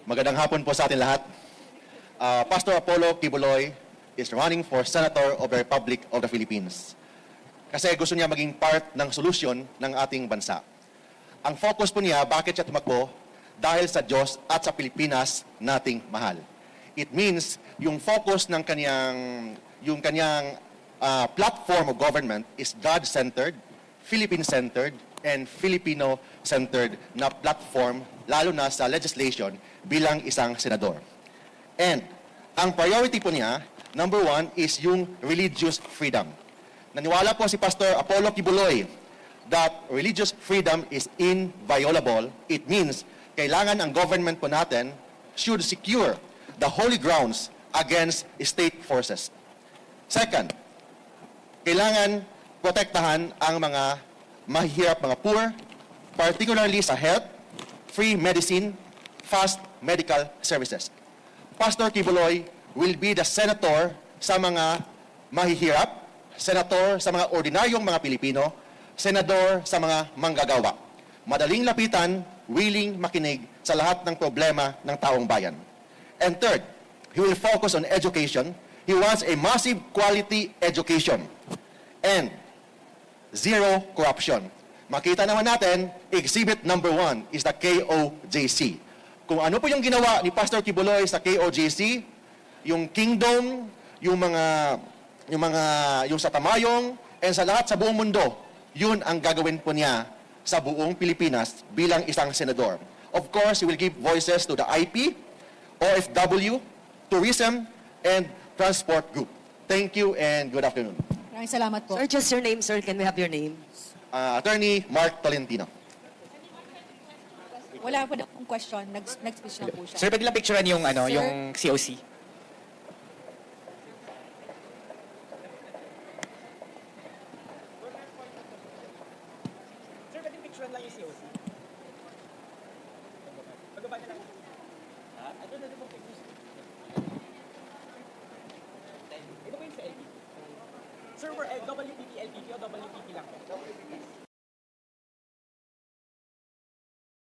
Magandang hapon po sa atin lahat. Pastor Apollo Kibuloy is running for Senator of the Republic of the Philippines. Kasi gusto niya maging part ng solusyon ng ating bansa. Ang focus po niya, bakit siya tumakbo? Dahil sa Diyos at sa Pilipinas nating mahal. It means yung focus ng kanyang platform of government is God-centered, Philippine-centered, and Filipino-centered na platform, lalo na sa legislation bilang isang senador. And ang priority po niya, number one, is yung religious freedom. Naniwala po si Pastor Apollo Kibuloy that religious freedom is inviolable. It means kailangan ang government po natin should secure the holy grounds against state forces. Second, kailangan protektahan ang mga mahihirap, mga poor, particularly sa health, free medicine, fast medical services. Pastor Kibuloy will be the senator sa mga mahihirap, senator sa mga ordinaryong mga Pilipino, senador sa mga manggagawa. Madaling lapitan, willing makinig sa lahat ng problema ng taong bayan. And third, he will focus on education. He wants a massive quality education and zero corruption. Makita naman natin, exhibit number 1 is the KOJC. Kung ano po yung ginawa ni Pastor Kibuloy sa KOJC, yung kingdom, yung sa Tamayong, and sa lahat sa buong mundo, yun ang gagawin po niya sa buong Pilipinas bilang isang senador. Of course, he will give voices to the IP, OFW, tourism, and transport group. Thank you and good afternoon. Maraming salamat po. Sir, just your name, sir. Can we have your name? Attorney Mark Tolentino. Wala po na akong question. Nag-speech lang po siya. Sir, pwede lang picturean yung, Sir? yung COC. Sir, pwede picturean lang yung COC. Pagbaba na lang. Ito na po pictures. Ito po yung sa LP. Sir, we're WPP, LPP o WPP lang po? WPP.